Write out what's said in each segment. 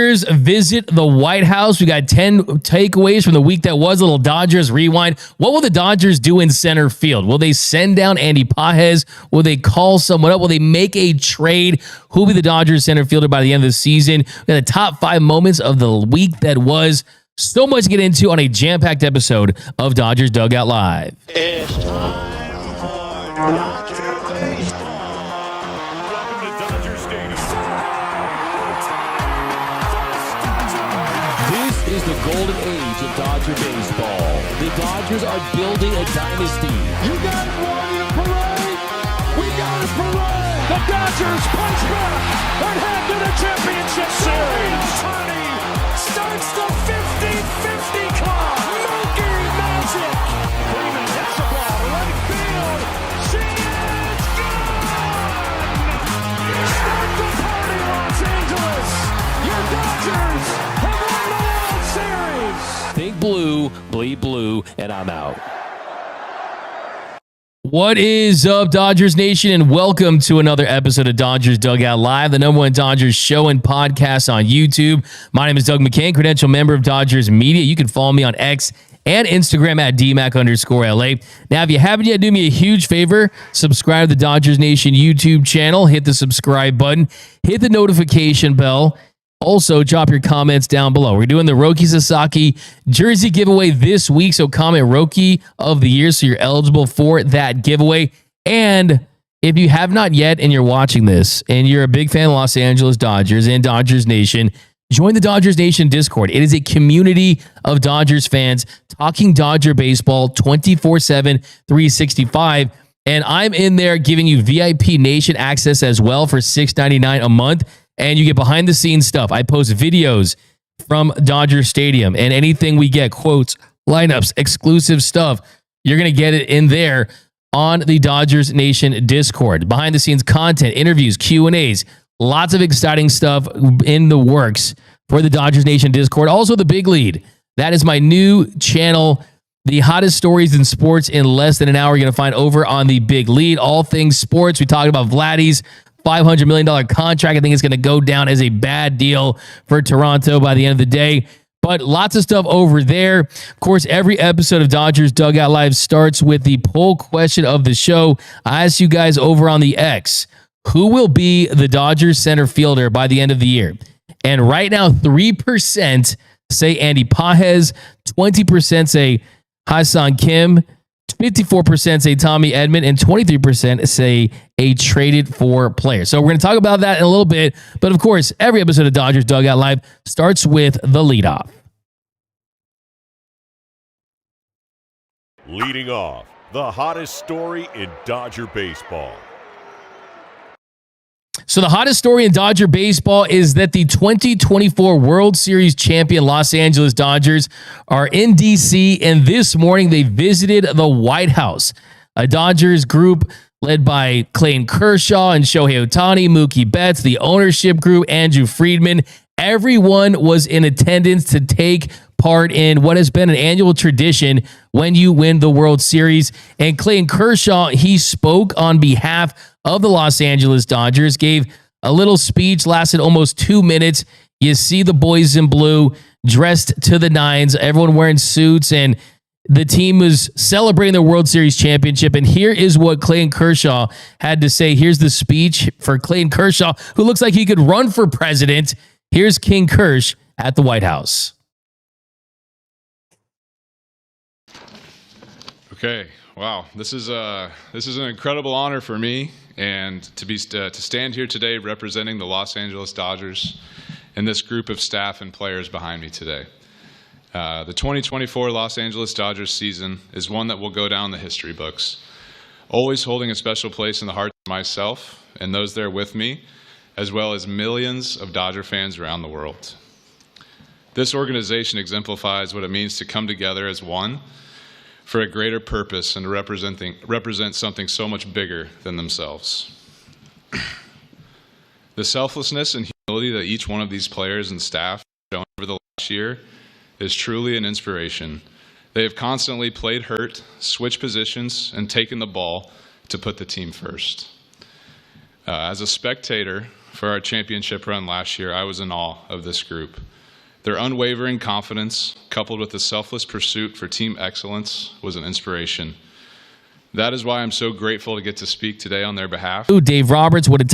Visit the White House. We got 10 takeaways from the week that was. A little Dodgers rewind. What will the Dodgers do in center field? Will they send down Andy Pages? Will they call someone up? Will they make a trade? Who will be the Dodgers center fielder by the end of the season? We got the top 5 moments of the week that was. So much to get into on a jam-packed episode of Dodgers Dugout Live. It's time for Dodger Baseball. Welcome to Dodger Stadium. This is the golden age of Dodger baseball. The Dodgers are building a dynasty. You got it, Roki, parade! We got it, parade! The Dodgers punch back and head to the championship series! Starts the 50-50 club! Monkey magic! Freeman hits the ball, right field! She is gone! Start the party, Los Angeles! Your Dodgers have won the World Series! Think blue, bleed blue, and I'm out. What is up, Dodgers Nation, and welcome to another episode of Dodgers Dugout Live, the #1 Dodgers show and podcast on YouTube. My name is Doug McKain, credential member of Dodgers Media. You can follow me on X and Instagram at DMAC_LA. Now, if you haven't yet, do me a huge favor. Subscribe to the Dodgers Nation YouTube channel. Hit the subscribe button. Hit the notification bell. Also, drop your comments down below. We're doing the Roki Sasaki jersey giveaway this week, so comment Roki of the Year so you're eligible for that giveaway. And if you have not yet and you're watching this and you're a big fan of Los Angeles Dodgers and Dodgers Nation, join the Dodgers Nation Discord. It is a community of Dodgers fans talking Dodger baseball 24/7, 365. And I'm in there giving you VIP Nation access as well for $6.99 a month. And you get behind-the-scenes stuff. I post videos from Dodger Stadium and anything we get, quotes, lineups, exclusive stuff, you're going to get it in there on the Dodgers Nation Discord. Behind-the-scenes content, interviews, Q&As, lots of exciting stuff in the works for the Dodgers Nation Discord. Also, the Big Lead. That is my new channel. The hottest stories in sports in less than an hour you're going to find over on the Big Lead. All things sports. We talked about Vladdy's $500 million contract. I think it's going to go down as a bad deal for Toronto by the end of the day. But lots of stuff over there. Of course, every episode of Dodgers Dugout Live starts with the poll question of the show. I asked you guys over on the X, who will be the Dodgers center fielder by the end of the year? And right now, 3% say Andy Pages, 20% say Hyeseong Kim, 54% say Tommy Edman, and 23% say a traded for player. So we're going to talk about that in a little bit. But of course, every episode of Dodgers Dugout Live starts with the leadoff. Leading off, the hottest story in Dodger baseball. So the hottest story in Dodger baseball is that the 2024 World Series champion Los Angeles Dodgers are in D.C., and this morning they visited the White House. A Dodgers group led by Clayton Kershaw and Shohei Ohtani, Mookie Betts, the ownership group, Andrew Friedman. Everyone was in attendance to take part in what has been an annual tradition when you win the World Series. And Clayton Kershaw, he spoke on behalf of the Los Angeles Dodgers, gave a little speech, lasted almost 2 minutes. You see the boys in blue dressed to the nines, everyone wearing suits, and the team was celebrating their World Series championship. And here is what Clayton Kershaw had to say. Here's the speech for Clayton Kershaw, who looks like he could run for president. Here's King Kersh at the White House. Okay, wow, this is an incredible honor for me, and to stand here today representing the Los Angeles Dodgers and this group of staff and players behind me today. The 2024 Los Angeles Dodgers season is one that will go down in the history books, always holding a special place in the hearts of myself and those there with me, as well as millions of Dodger fans around the world. This organization exemplifies what it means to come together as one for a greater purpose and to represent something so much bigger than themselves. The selflessness and humility that each one of these players and staff have shown over the last year is truly an inspiration. They have constantly played hurt, switched positions, and taken the ball to put the team first. As a spectator, for our championship run last year, I was in awe of this group. Their unwavering confidence, coupled with a selfless pursuit for team excellence, was an inspiration. That is why I'm so grateful to get to speak today on their behalf. Ooh, Dave Roberts would have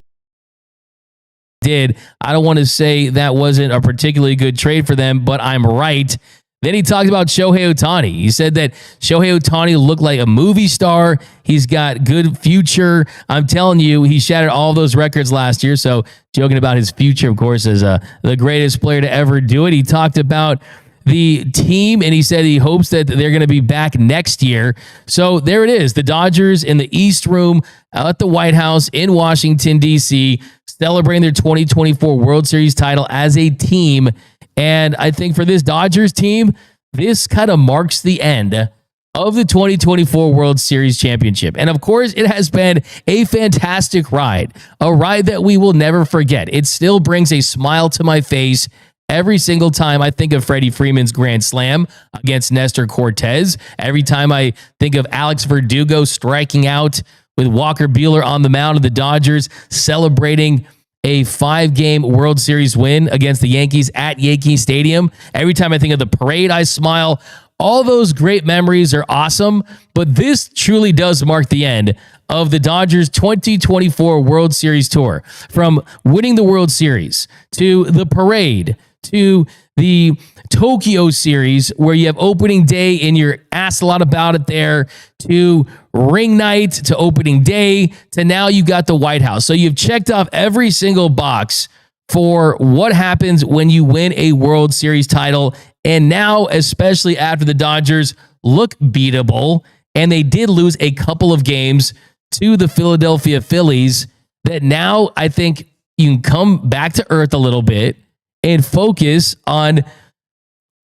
did. I don't want to say that wasn't a particularly good trade for them, but I'm right. Then he talked about Shohei Ohtani. He said that Shohei Ohtani looked like a movie star. He's got good future. I'm telling you, he shattered all those records last year. So joking about his future, of course, as the greatest player to ever do it. He talked about the team, and he said he hopes that they're going to be back next year. So there it is. The Dodgers in the East Room at the White House in Washington, D.C., celebrating their 2024 World Series title as a team. And I think for this Dodgers team, this kind of marks the end of the 2024 World Series championship. And of course, it has been a fantastic ride, a ride that we will never forget. It still brings a smile to my face every single time I think of Freddie Freeman's grand slam against Nestor Cortez. Every time I think of Alex Verdugo striking out with Walker Buehler on the mound of the Dodgers, celebrating a 5-game World Series win against the Yankees at Yankee Stadium. Every time I think of the parade, I smile. All those great memories are awesome, but this truly does mark the end of the Dodgers 2024 World Series tour. From winning the World Series to the parade to the Tokyo series where you have opening day and you're asked a lot about it there, to ring night, to opening day, to now you got the White House. So you've checked off every single box for what happens when you win a World Series title. And now, especially after the Dodgers look beatable, and they did lose a couple of games to the Philadelphia Phillies, that now I think you can come back to earth a little bit and focus on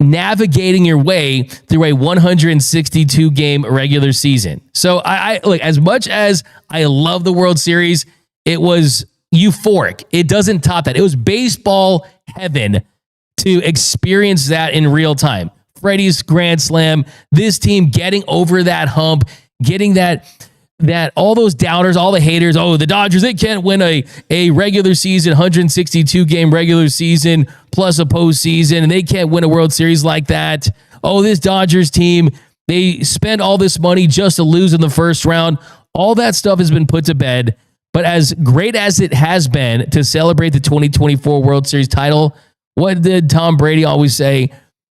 navigating your way through a 162-game regular season. So I look, as much as I love the World Series, it was euphoric. It doesn't top that. It was baseball heaven to experience that in real time. Freddie's grand slam, this team getting over that hump, getting that all those doubters, all the haters, oh, the Dodgers, they can't win a regular season, 162-game regular season plus a postseason, and they can't win a World Series like that. Oh, this Dodgers team, they spend all this money just to lose in the first round. All that stuff has been put to bed. But as great as it has been to celebrate the 2024 World Series title, what did Tom Brady always say?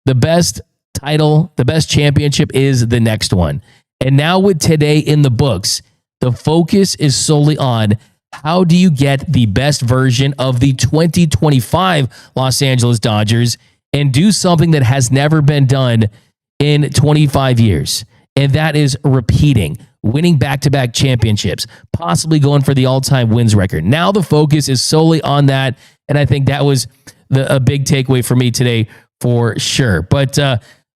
The best title, the best championship is the next one. And now with today in the books, the focus is solely on how do you get the best version of the 2025 Los Angeles Dodgers and do something that has never been done in 25 years. And that is repeating, winning back-to-back championships, possibly going for the all-time wins record. Now the focus is solely on that. And I think that was a big takeaway for me today for sure. But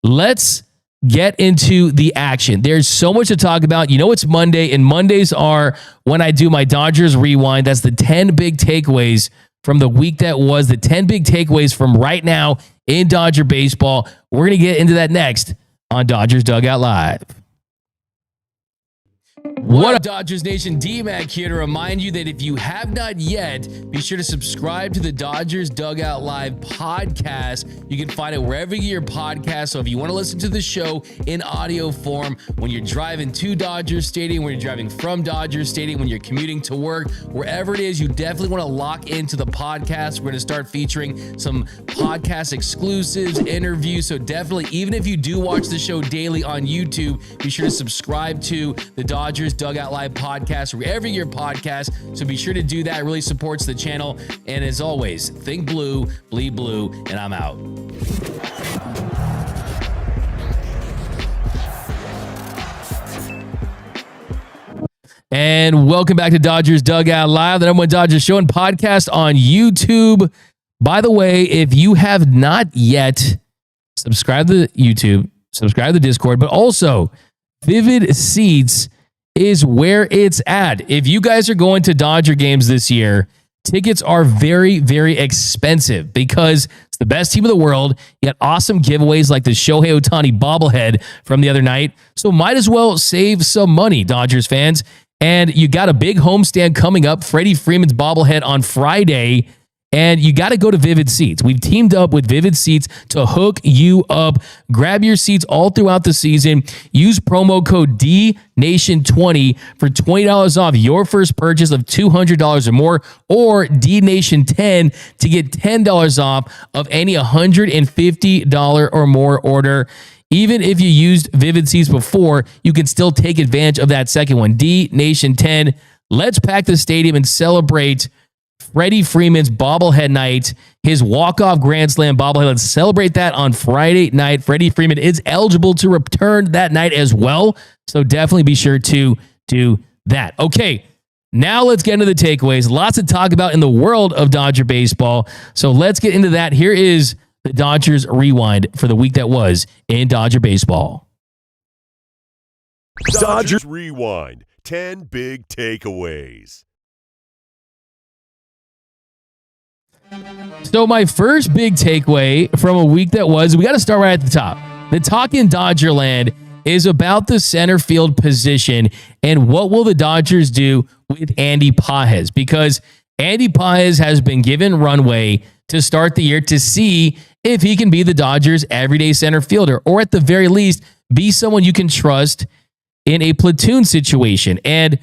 let's get into the action. There's so much to talk about. You know, it's Monday, and Mondays are when I do my Dodgers Rewind. That's the 10 big takeaways from the week that was, the 10 big takeaways from right now in Dodger baseball. We're going to get into that next on Dodgers Dugout Live. What up, Dodgers Nation? D-Mac here to remind you that if you have not yet, be sure to subscribe to the Dodgers Dugout Live podcast. You can find it wherever you get your podcast. So if you want to listen to the show in audio form, when you're driving to Dodger Stadium, when you're driving from Dodger Stadium, when you're commuting to work, wherever it is, you definitely want to lock into the podcast. We're going to start featuring some podcast exclusives, interviews. So definitely, even if you do watch the show daily on YouTube, be sure to subscribe to the Dodgers Dugout Live podcast, wherever your podcast. So be sure to do that. It really supports the channel. And as always, think blue, bleed blue, and I'm out. And welcome back to Dodgers Dugout Live, the #1 Dodgers show and podcast on YouTube. By the way, if you have not yet, subscribe to YouTube, subscribe to the Discord, but also Vivid Seats is where it's at. If you guys are going to Dodger games this year, tickets are very, very expensive because it's the best team in the world. You got awesome giveaways like the Shohei Ohtani bobblehead from the other night. So might as well save some money, Dodgers fans. And you got a big homestand coming up, Freddie Freeman's bobblehead on Friday. And you got to go to Vivid Seats. We've teamed up with Vivid Seats to hook you up. Grab your seats all throughout the season. Use promo code DNation20 for $20 off your first purchase of $200 or more, or DNation10 to get $10 off of any $150 or more order. Even if you used Vivid Seats before, you can still take advantage of that second one. DNation10. Let's pack the stadium and celebrate Freddie Freeman's bobblehead night, his walk-off Grand Slam bobblehead. Let's celebrate that on Friday night. Freddie Freeman is eligible to return that night as well, so definitely be sure to do that. Okay, now let's get into the takeaways. Lots to talk about in the world of Dodger baseball, so let's get into that. Here is the Dodgers Rewind for the week that was in Dodger baseball. Dodgers Rewind, 10 big takeaways. So my first big takeaway from a week that was, we got to start right at the top. The talk in Dodgerland is about the center field position and what will the Dodgers do with Andy Pages, because Andy Pages has been given runway to start the year to see if he can be the Dodgers' everyday center fielder, or at the very least, be someone you can trust in a platoon situation. And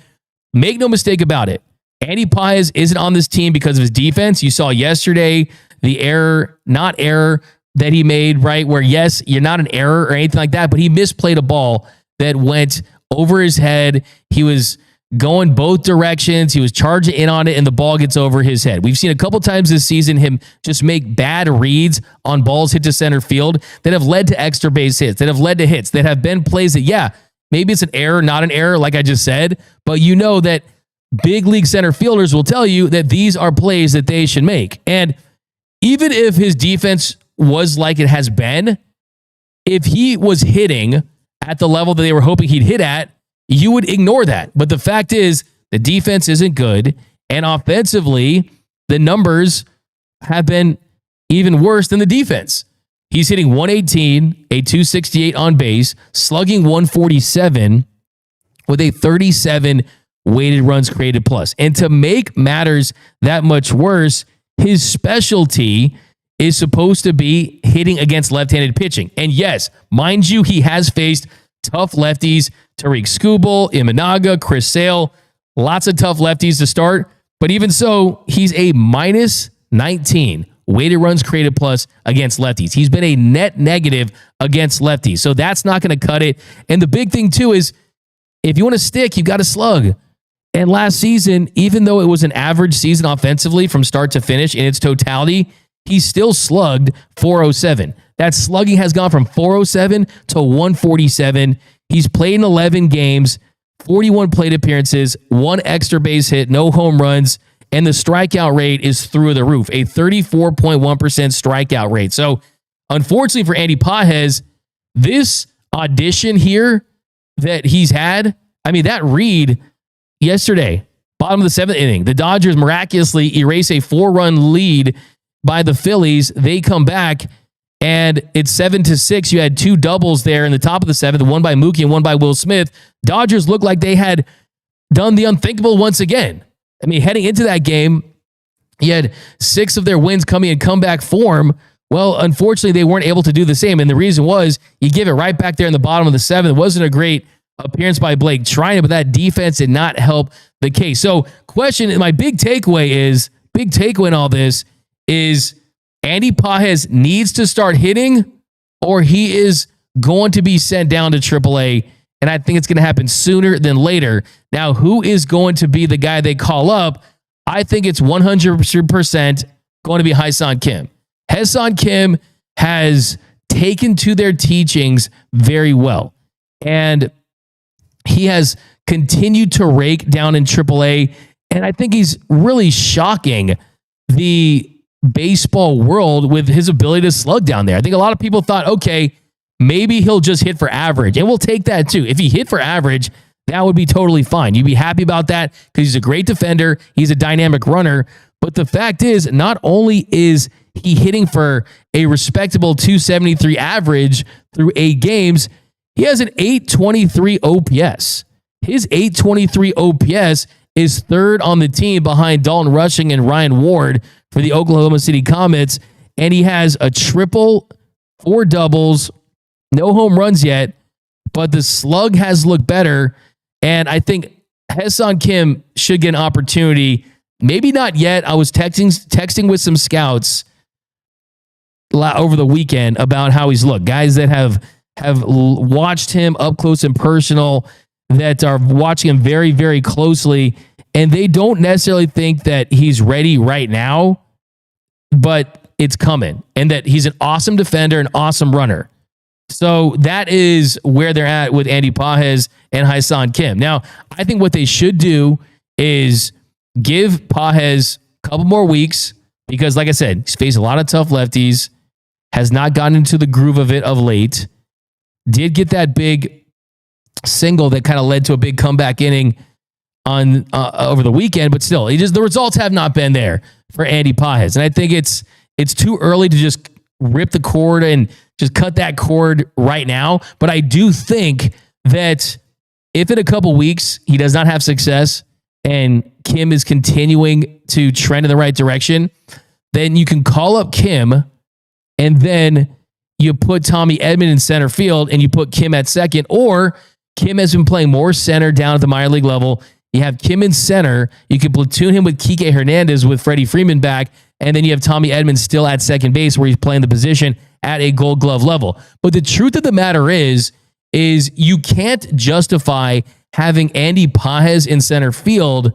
make no mistake about it, Andy Pages isn't on this team because of his defense. You saw yesterday the error that he made, right? Where, yes, you're not an error or anything like that, but he misplayed a ball that went over his head. He was going both directions. He was charging in on it, and the ball gets over his head. We've seen a couple times this season him just make bad reads on balls hit to center field that have led to extra base hits, that have led to hits, that have been plays that, yeah, maybe it's an error, not an error, like I just said, but you know that big league center fielders will tell you that these are plays that they should make. And even if his defense was like it has been, if he was hitting at the level that they were hoping he'd hit at, you would ignore that. But the fact is, the defense isn't good, and offensively, the numbers have been even worse than the defense. He's hitting 118, a 268 on base, slugging 147 with a 37 weighted runs created plus. And to make matters that much worse, his specialty is supposed to be hitting against left-handed pitching. And yes, mind you, he has faced tough lefties, Tariq Skubal, Imanaga, Chris Sale, lots of tough lefties to start. But even so, he's a minus 19 weighted runs created plus against lefties. He's been a net negative against lefties. So that's not going to cut it. And the big thing too is, if you want to stick, you've got to slug. And last season, even though it was an average season offensively from start to finish in its totality, he still slugged 407. That slugging has gone from 407 to 147. He's played in 11 games, 41 plate appearances, 1 extra base hit, no home runs, and the strikeout rate is through the roof, a 34.1% strikeout rate. So, unfortunately for Andy Pages, this audition here that he's had, I mean, that read yesterday, bottom of the 7th inning, the Dodgers miraculously erase a 4-run lead by the Phillies. They come back, and it's 7-6. You had 2 doubles there in the top of the 7th, one by Mookie and one by Will Smith. Dodgers looked like they had done the unthinkable once again. I mean, heading into that game, you had 6 of their wins coming in comeback form. Well, unfortunately, they weren't able to do the same, and the reason was you give it right back there in the bottom of the 7th. It wasn't a great appearance by Blake Treinen, but that defense did not help the case. So, my big takeaway in all this is Andy Pages needs to start hitting, or he is going to be sent down to AAA, and I think it's going to happen sooner than later. Now, who is going to be the guy they call up? I think it's 100% going to be Hyeseong Kim. Hyeseong Kim has taken to their teachings very well, and he has continued to rake down in AAA, and I think he's really shocking the baseball world with his ability to slug down there. I think a lot of people thought, okay, maybe he'll just hit for average, and we'll take that too. If he hit for average, that would be totally fine. You'd be happy about that because he's a great defender. He's a dynamic runner. But the fact is, not only is he hitting for a respectable 273 average through 8 games, he has an 823 OPS. his 823 OPS is third on the team behind Dalton Rushing and Ryan Ward for the Oklahoma City Comets. And he has a triple, 4 doubles, no home runs yet, but the slug has looked better. And I think Hyeseong Kim should get an opportunity. Maybe not yet. I was texting with some scouts over the weekend about how he's looked. Guys that have watched him up close and personal, that are watching him very, very closely, and they don't necessarily think that he's ready right now, but it's coming, and that he's an awesome defender, an awesome runner. So that is where they're at with Andy Pages and Hyeseong Kim. Now, I think what they should do is give Pages a couple more weeks, because like I said, he's faced a lot of tough lefties, has not gotten into the groove of it of late, did get that big single that kind of led to a big comeback inning on over the weekend, but still, the results have not been there for Andy Pages. And I think it's too early to just rip the cord and just cut that cord right now. But I do think that if in a couple weeks he does not have success and Kim is continuing to trend in the right direction, then you can call up Kim, and then you put Tommy Edman in center field and you put Kim at second. Or Kim has been playing more center down at the minor league level. You have Kim in center. You can platoon him with Kike Hernandez with Freddie Freeman back. And then you have Tommy Edman still at second base, where he's playing the position at a Gold Glove level. But the truth of the matter is you can't justify having Andy Pages in center field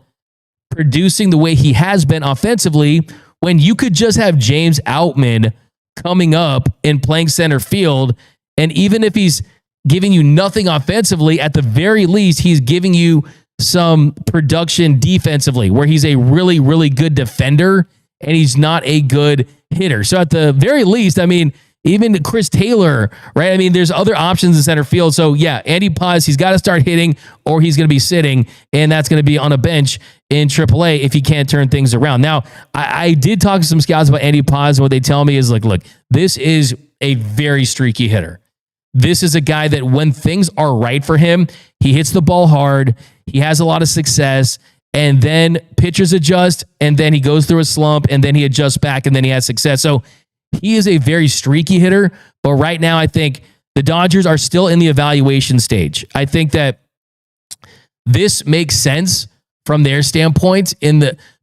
producing the way he has been offensively, when you could just have James Outman coming up and playing center field. And even if he's giving you nothing offensively, at the very least, he's giving you some production defensively, where he's a really, really good defender and he's not a good hitter. So at the very least, I mean, even Chris Taylor, right? I mean, there's other options in center field. So yeah, Andy Pages, he's got to start hitting, or he's going to be sitting, and that's going to be on a bench in AAA if he can't turn things around. Now, I did talk to some scouts about Andy Pages, and what they tell me is like, look, this is a very streaky hitter. This is a guy that when things are right for him, he hits the ball hard, he has a lot of success, and then pitchers adjust, and then he goes through a slump, and then he adjusts back, and then he has success. So he is a very streaky hitter, but right now I think the Dodgers are still in the evaluation stage. I think that this makes sense from their standpoint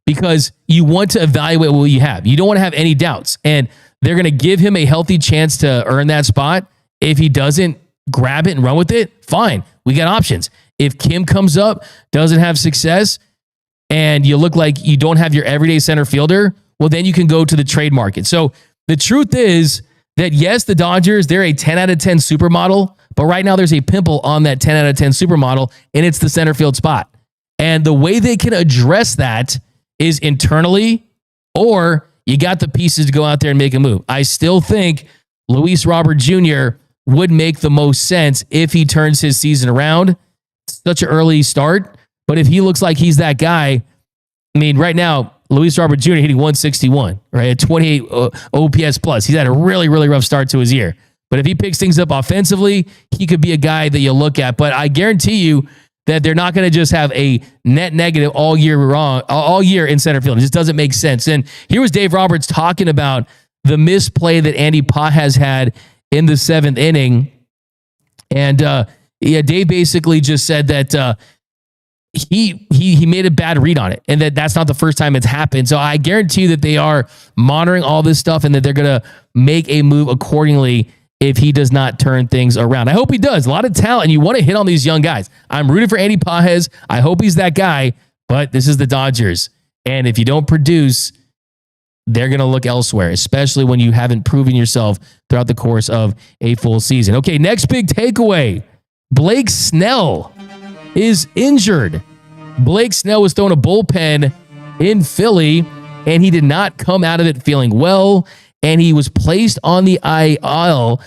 because you want to evaluate what you have. You don't want to have any doubts, and they're going to give him a healthy chance to earn that spot. If he doesn't grab it and run with it, fine. We got options. If Kim comes up, doesn't have success, and you look like you don't have your everyday center fielder, well, then you can go to the trade market. So the truth is that, yes, the Dodgers, they're a 10 out of 10 supermodel, but right now there's a pimple on that 10 out of 10 supermodel, and it's the center field spot. And the way they can address that is internally, or you got the pieces to go out there and make a move. I still think Luis Robert Jr. would make the most sense if he turns his season around. It's such an early start, but if he looks like he's that guy, I mean, right now, Luis Robert Jr. hitting 161, right? At 28 OPS plus. He's had a really, really rough start to his year. But if he picks things up offensively, he could be a guy that you look at. But I guarantee you that they're not going to just have a net negative all year in center field. It just doesn't make sense. And here was Dave Roberts talking about the misplay that Andy Pages had in the 7th inning. And Dave basically just said that he made a bad read on it, and that's not the first time it's happened. So I guarantee you that they are monitoring all this stuff, and that they're going to make a move accordingly if he does not turn things around. I hope he does. A lot of talent. You want to hit on these young guys. I'm rooting for Andy Pages. I hope he's that guy, but this is the Dodgers. And if you don't produce, they're going to look elsewhere, especially when you haven't proven yourself throughout the course of a full season. Okay, next big takeaway. Blake Snell is injured. Blake Snell was thrown a bullpen in Philly, and he did not come out of it feeling well, and he was placed on the IL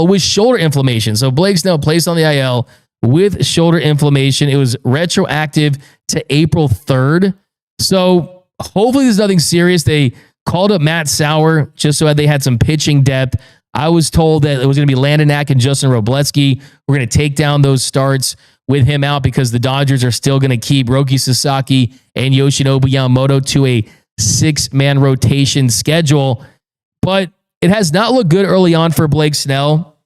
with shoulder inflammation. So Blake Snell placed on the IL with shoulder inflammation. It was retroactive to April 3rd. So hopefully there's nothing serious. They called up Matt Sauer just so they had some pitching depth. I was told that it was going to be Landon Knack and Justin Robleski. We're going to take down those starts with him out because the Dodgers are still going to keep Roki Sasaki and Yoshinobu Yamamoto to a 6-man rotation schedule. But it has not looked good early on for Blake Snell.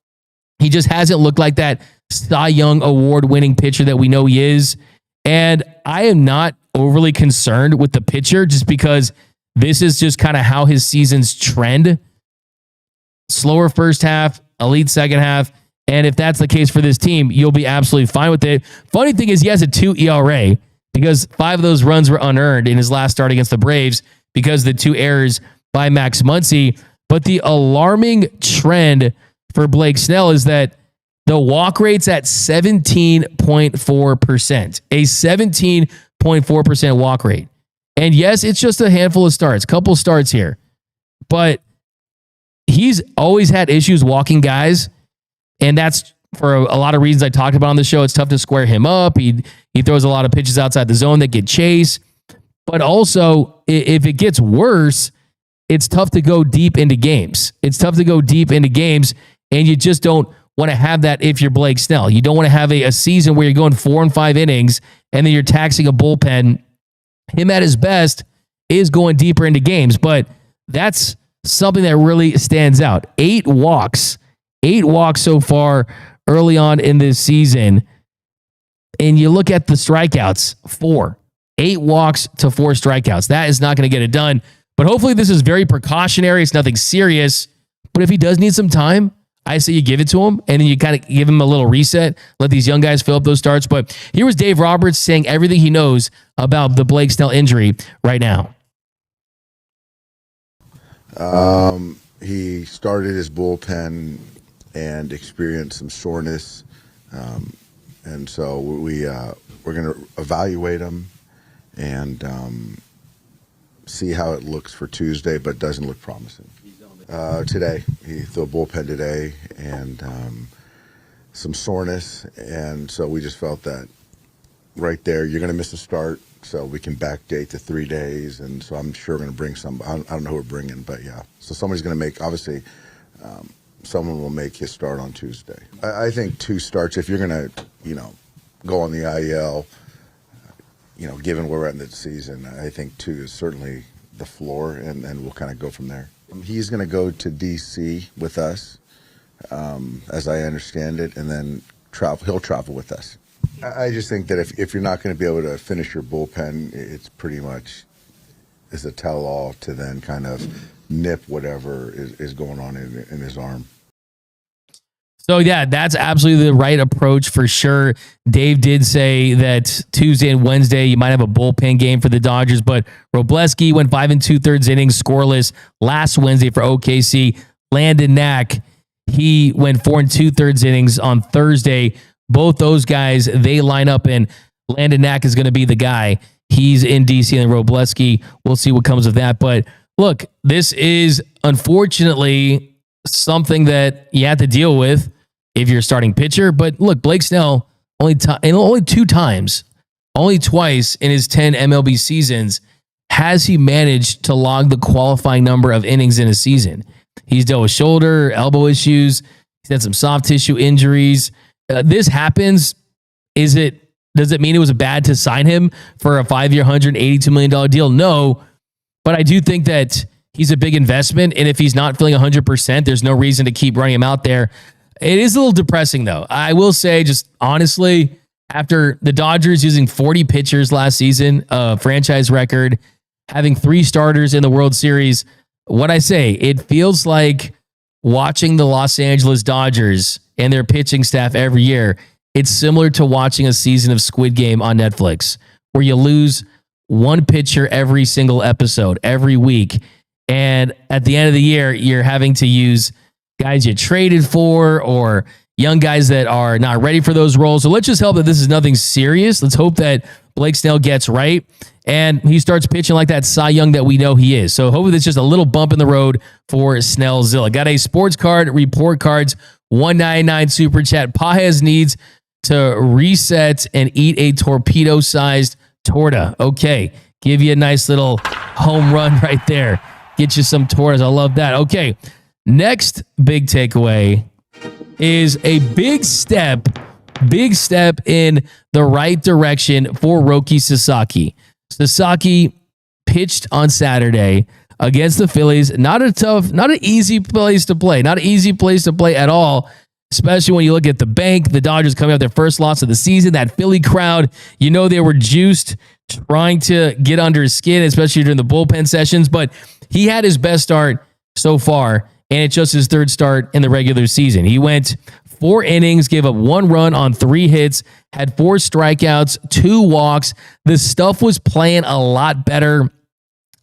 He just hasn't looked like that Cy Young award-winning pitcher that we know he is. And I am not overly concerned with the pitcher just because this is just kind of how his seasons trend. Slower first half, elite second half. And if that's the case for this team, you'll be absolutely fine with it. Funny thing is he has a 2 ERA because 5 of those runs were unearned in his last start against the Braves because the 2 errors by Max Muncy. But the alarming trend for Blake Snell is that the walk rate's at 17.4%, a 17.4% walk rate. And yes, it's just a handful of starts, couple starts here, but he's always had issues walking guys. And that's for a lot of reasons I talked about on the show. It's tough to square him up. He throws a lot of pitches outside the zone that get chased. But also, if it gets worse, it's tough to go deep into games. It's tough to go deep into games, and you just don't want to have that if you're Blake Snell. You don't want to have a season where you're going 4 and 5 innings, and then you're taxing a bullpen. Him at his best is going deeper into games, but that's something that really stands out. 8 walks so far early on in this season. And you look at the strikeouts, 4. 8 walks to 4 strikeouts. That is not going to get it done. But hopefully this is very precautionary. It's nothing serious. But if he does need some time, I say you give it to him and then you kind of give him a little reset. Let these young guys fill up those starts. But here was Dave Roberts saying everything he knows about the Blake Snell injury right now. He started his bullpen and experienced some soreness. And so we're going to evaluate him and see how it looks for Tuesday, but doesn't look promising. Today, he threw a bullpen today and some soreness. And so we just felt that right there, you're going to miss a start. So we can backdate to 3 days. And so I'm sure we're going to bring some, I don't know who we're bringing, but yeah. So somebody's going to make, obviously, someone will make his start on Tuesday. I think 2 starts, if you're going to, go on the IL, given where we're at in the season, I think 2 is certainly the floor, and we'll kind of go from there. He's going to go to D.C. with us, as I understand it, and then he'll travel with us. I just think that if you're not going to be able to finish your bullpen, it's pretty much is a tell-all to then kind of nip whatever is going on in his arm. So, yeah, that's absolutely the right approach for sure. Dave did say that Tuesday and Wednesday you might have a bullpen game for the Dodgers, but Robleski went 5 2/3 innings scoreless last Wednesday for OKC. Landon Knack, he went 4 2/3 innings on Thursday. Both those guys, they line up, and Landon Knack is going to be the guy. He's in DC, and Robleski, we'll see what comes of that. But look, this is unfortunately something that you have to deal with if you're a starting pitcher. But look, Blake Snell, only 2 times, only twice in his 10 MLB seasons, has he managed to log the qualifying number of innings in a season. He's dealt with shoulder, elbow issues. He's had some soft tissue injuries. This happens. Does it mean it was bad to sign him for a 5-year, $182 million deal? No, but I do think that he's a big investment, and if he's not feeling 100%, there's no reason to keep running him out there. It is a little depressing, though. I will say, just honestly, after the Dodgers using 40 pitchers last season, a franchise record, having 3 starters in the World Series, what I say, it feels like watching the Los Angeles Dodgers and their pitching staff every year. It's similar to watching a season of Squid Game on Netflix, where you lose one pitcher every single episode, every week. And at the end of the year, you're having to use guys you traded for or young guys that are not ready for those roles. So let's just hope that this is nothing serious. Let's hope that Blake Snell gets right and he starts pitching like that Cy Young that we know he is. So hopefully it's just a little bump in the road for Snellzilla. Got a sports card, report cards, $1.99 super chat. Pajes needs to reset and eat a torpedo-sized torta. Okay, give you a nice little home run right there. Get you some tortas. I love that. Okay, Next big takeaway is a big step in the right direction for Roki Sasaki. Sasaki pitched on Saturday against the Phillies. Not an easy place to play. Not an easy place to play at all, especially when you look at the bank. The Dodgers coming off their first loss of the season. That Philly crowd, you know they were juiced, trying to get under his skin, especially during the bullpen sessions. But he had his best start so far, and it's just his third start in the regular season. He went 4 innings, gave up 1 run on 3 hits, had 4 strikeouts, 2 walks. The stuff was playing a lot better.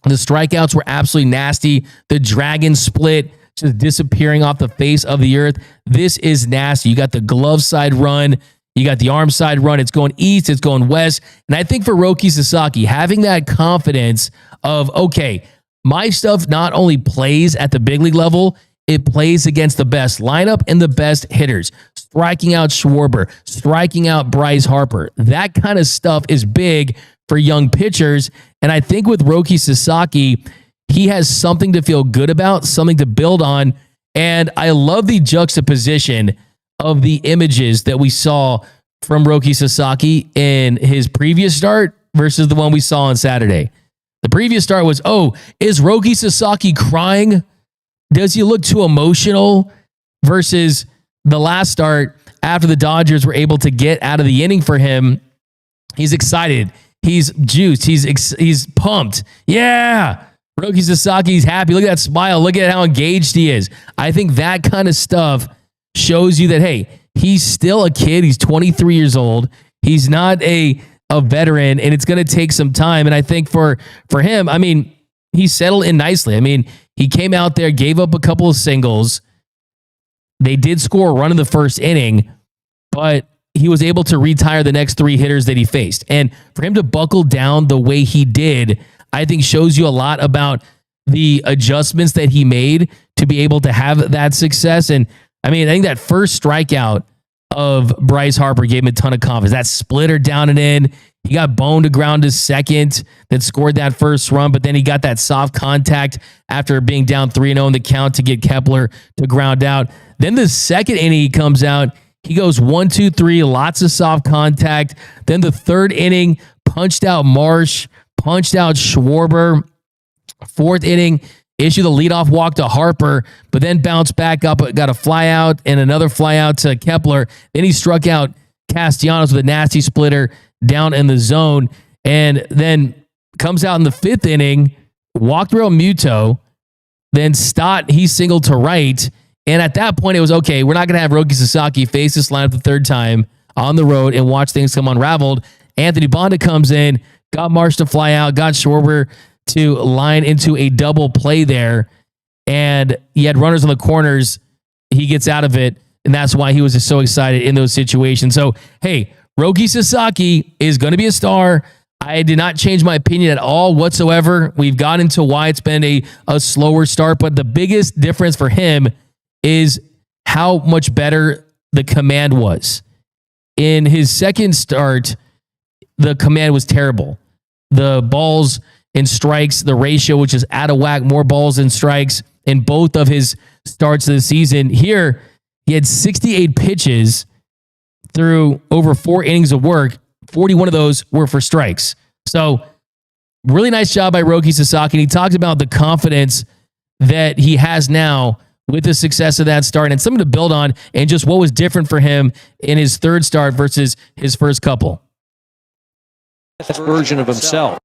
The strikeouts were absolutely nasty. The dragon split just disappearing off the face of the earth. This is nasty. You got the glove side run. You got the arm side run. It's going east. It's going west. And I think for Roki Sasaki, having that confidence of, okay, my stuff not only plays at the big league level, it plays against the best lineup and the best hitters. Striking out Schwarber, striking out Bryce Harper. That kind of stuff is big for young pitchers. And I think with Roki Sasaki, he has something to feel good about, something to build on. And I love the juxtaposition of the images that we saw from Roki Sasaki in his previous start versus the one we saw on Saturday. The previous start was, is Roki Sasaki crying? Does he look too emotional? Versus the last start, after the Dodgers were able to get out of the inning for him, he's excited. He's juiced. He's pumped. Yeah. Roki Sasaki's happy. Look at that smile. Look at how engaged he is. I think that kind of stuff shows you that, hey, he's still a kid. He's 23 years old. He's not a veteran, and it's going to take some time. And I think for him, I mean, he settled in nicely. I mean, he came out there, gave up a couple of singles. They did score a run in the first inning, but he was able to retire the next 3 hitters that he faced. And for him to buckle down the way he did, I think shows you a lot about the adjustments that he made to be able to have that success. And I mean, I think that first strikeout of Bryce Harper gave him a ton of confidence. That splitter down and in. He got boned to ground to second that scored that first run, but then he got that soft contact after being down 3-0 in the count to get Kepler to ground out. Then the second inning he comes out, he goes 1-2-3, lots of soft contact. Then the third inning, punched out Marsh, punched out Schwarber. Fourth inning, issued the leadoff walk to Harper, but then bounced back up, got a fly out and another fly out to Kepler. Then he struck out Castellanos with a nasty splitter down in the zone, and then comes out in the 5th inning, walked Real Muto, then Stott, he singled to right, and at that point it was, okay, we're not going to have Roki Sasaki face this lineup the 3rd time on the road and watch things come unraveled. Anthony Bonda comes in, got Marsh to fly out, got Schwarber to line into a double play there, and he had runners on the corners. He gets out of it, and that's why he was just so excited in those situations. So, hey, Roki Sasaki is going to be a star. I did not change my opinion at all whatsoever. We've gotten into why it's been a slower start, but the biggest difference for him is how much better the command was. In his second start, the command was terrible. The balls and strikes, the ratio, which is out of whack, more balls than strikes in both of his starts of the season. Here, he had 68 pitches through over 4 innings of work. 41 of those were for strikes. So really nice job by Roki Sasaki. And he talked about the confidence that he has now with the success of that start and something to build on, and just what was different for him in his 3rd start versus his first couple. Best version of himself.2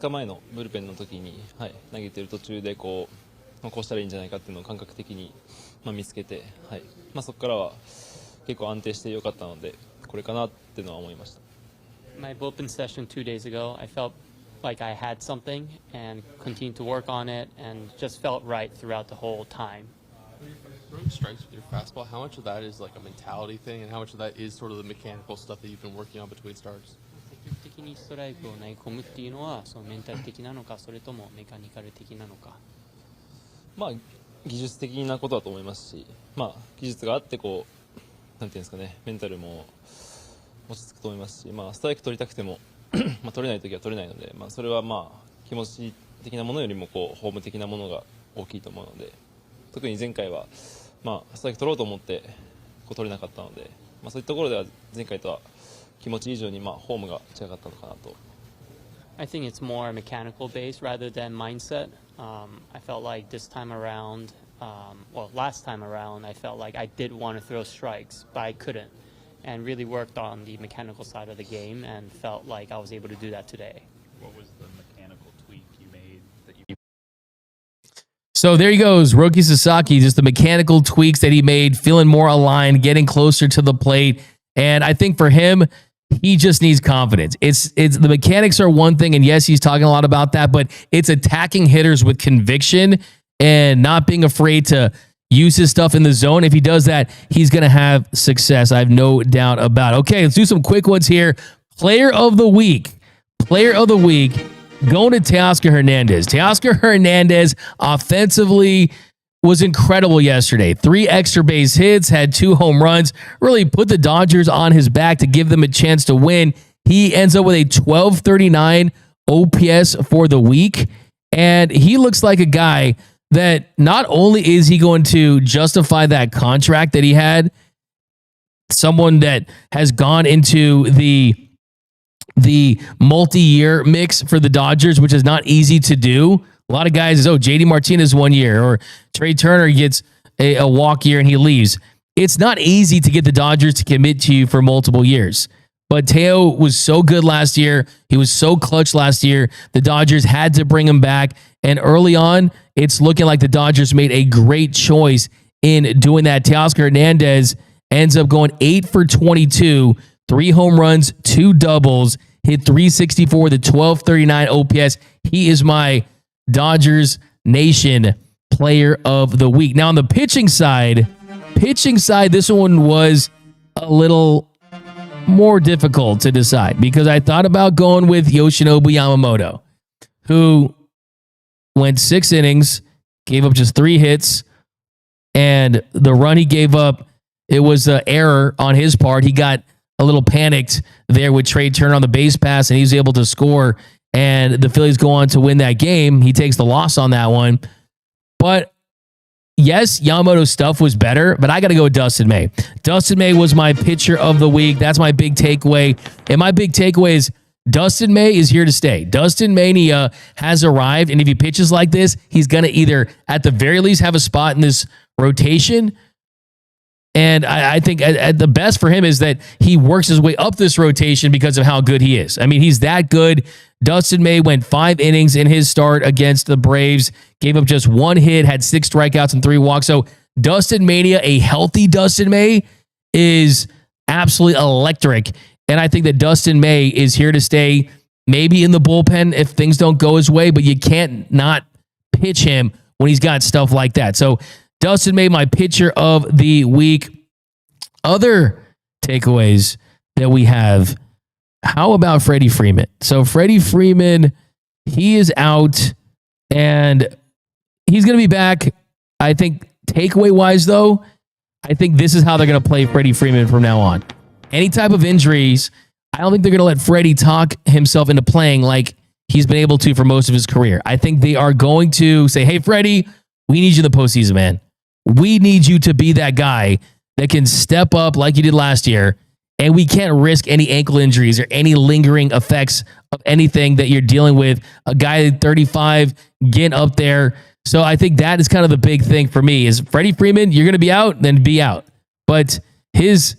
日前のブルペンの時に、投げてる途中でこうしたらいいんじゃないかっていうのを感覚的に、見つけて、そこからは結構安定して良かったので、これかなっていうのは思いました。My bullpen session 2 days ago, I felt like I had something and continued to work on it and just felt right throughout the whole time. Throwing strikes with your fastball, how much of that is like a mentality thing and how much of that is sort of the mechanical stuff that you've been working on between starts? 積極的にストライクを投げ込むっていうのはそのメンタル的なのか、それともメカニカル的なのか。技術的なことだと思いますし、技術があってなんていうんですかね、メンタルも落ち着くと思いますし、ストライク取りたくても取れないときは取れないので、それは気持ち的なものよりもホーム的なものが大きいと思うので、特に前回は、ストライク取ろうと思って取れなかったので、そういったところでは前回とは気持ち以上にホームが違かったのかなと。I think it's more mechanical based rather than mindset. I felt like this time around, last time around, I felt like I did want to throw strikes, but I couldn't, and really worked on the mechanical side of the game and felt like I was able to do that today. What was the mechanical tweak you made that you... So there he goes, Roki Sasaki, just the mechanical tweaks that he made, feeling more aligned, getting closer to the plate. And I think for him, he just needs confidence. It's the mechanics are one thing, and yes, he's talking a lot about that, but it's attacking hitters with conviction and not being afraid to use his stuff in the zone. If he does that, he's going to have success. I have no doubt about it. Okay, let's do some quick ones here. Player of the week. Player of the week going to Teoscar Hernández. Teoscar Hernández offensively was incredible yesterday. 3 extra base hits, had 2 home runs, really put the Dodgers on his back to give them a chance to win. He ends up with a 1239 OPS for the week, and he looks like a guy that not only is he going to justify that contract that he had, someone that has gone into the multi-year mix for the Dodgers, which is not easy to do. A lot of guys, JD Martinez 1 year, or Trey Turner gets a walk year and he leaves. It's not easy to get the Dodgers to commit to you for multiple years. But Teo was so good last year. He was so clutch last year. The Dodgers had to bring him back. And early on, it's looking like the Dodgers made a great choice in doing that. Teoscar Hernández ends up going 8 for 22, 3 home runs, 2 doubles, hit 364 with a 1239 OPS. He is my Dodgers Nation Player of the Week. Now on the pitching side, this one was a little more difficult to decide because I thought about going with Yoshinobu Yamamoto, who went 6 innings, gave up just 3 hits, and the run he gave up, it was an error on his part. He got a little panicked there with Trey Turner on the base pass, and he was able to score, and the Phillies go on to win that game. He takes the loss on that one. But yes, Yamamoto's stuff was better, but I got to go with Dustin May. Dustin May was my pitcher of the week. That's my big takeaway. And my big takeaway is Dustin May is here to stay. Dustin Mania has arrived, and if he pitches like this, he's going to either, at the very least, have a spot in this rotation. And I think at the best for him is that he works his way up this rotation because of how good he is. I mean, he's that good. Dustin May went 5 innings in his start against the Braves, gave up just 1 hit, had 6 strikeouts and 3 walks. So Dustin Mania, a healthy Dustin May, is absolutely electric. And I think that Dustin May is here to stay, maybe in the bullpen if things don't go his way, but you can't not pitch him when he's got stuff like that. So Dustin May, my pitcher of the week. Other takeaways that we have, how about Freddie Freeman? So Freddie Freeman, he is out and he's going to be back. I think takeaway-wise, though, I think this is how they're going to play Freddie Freeman from now on. Any type of injuries, I don't think they're going to let Freddie talk himself into playing like he's been able to for most of his career. I think they are going to say, hey, Freddie, we need you in the postseason, man. We need you to be that guy that can step up like you did last year, and we can't risk any ankle injuries or any lingering effects of anything that you're dealing with. A guy at 35 getting up there. So I think that is kind of the big thing for me is Freddie Freeman, you're going to be out, then be out. But he's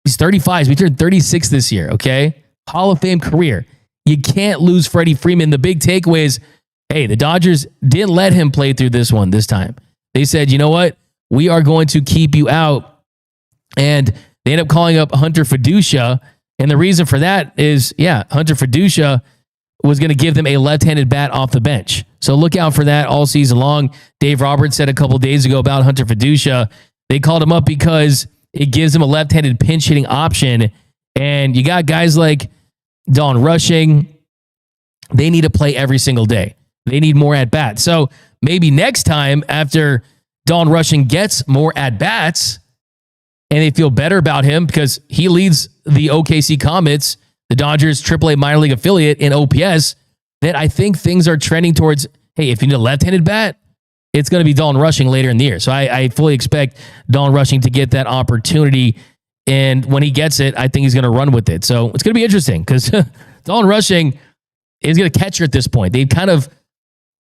35. We turned 36 this year, okay? Hall of Fame career. You can't lose Freddie Freeman. The big takeaway is, hey, the Dodgers didn't let him play through this one this time. They said, you know what? We are going to keep you out. And they end up calling up Hunter Fiducia. And the reason for that is, Hunter Fiducia was going to give them a left-handed bat off the bench. So look out for that all season long. Dave Roberts said a couple days ago about Hunter Fiducia. They called him up because it gives him a left-handed pinch-hitting option. And you got guys like Don Rushing. They need to play every single day. They need more at-bats. So maybe next time after Don Rushing gets more at-bats, and they feel better about him because he leads the OKC Comets, the Dodgers AAA minor league affiliate, in OPS, that I think things are trending towards, hey, if you need a left-handed bat, it's going to be Dalton Rushing later in the year. So I fully expect Dalton Rushing to get that opportunity. And when he gets it, I think he's going to run with it. So it's going to be interesting because Dalton Rushing is going to catcher at this point. They've kind of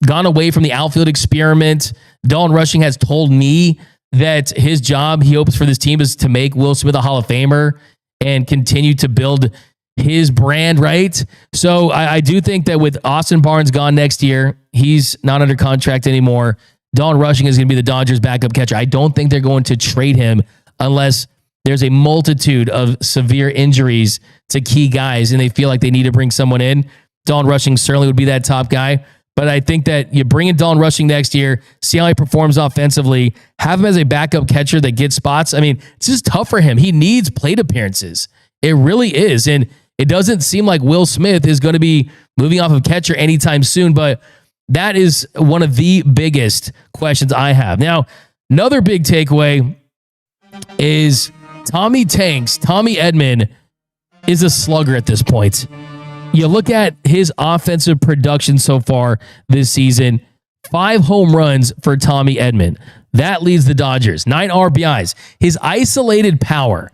gone away from the outfield experiment. Dalton Rushing has told me that his job, he hopes for this team, is to make Will Smith a Hall of Famer and continue to build his brand, right? So I do think that with Austin Barnes gone next year, he's not under contract anymore. Dalton Rushing is going to be the Dodgers' backup catcher. I don't think they're going to trade him unless there's a multitude of severe injuries to key guys and they feel like they need to bring someone in. Dalton Rushing certainly would be that top guy. But I think that you bring in Dalton Rushing next year, see how he performs offensively, have him as a backup catcher that gets spots. I mean, it's just tough for him. He needs plate appearances. It really is. And it doesn't seem like Will Smith is going to be moving off of catcher anytime soon, but that is one of the biggest questions I have. Now, another big takeaway is Tommy Edman is a slugger at this point. You look at his offensive production so far this season, 5 home runs for Tommy Edman. That leads the Dodgers. 9 RBIs. His isolated power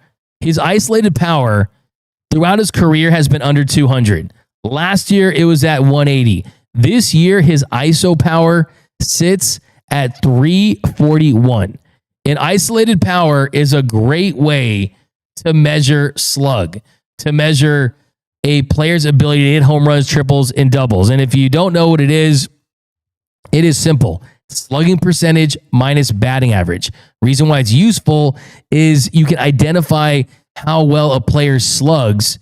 throughout his career has been under 200. Last year, it was at 180. This year, his ISO power sits at 341. And isolated power is a great way to measure slug, to measure a player's ability to hit home runs, triples, and doubles. And if you don't know what it is simple. Slugging percentage minus batting average. Reason why it's useful is you can identify how well a player slugs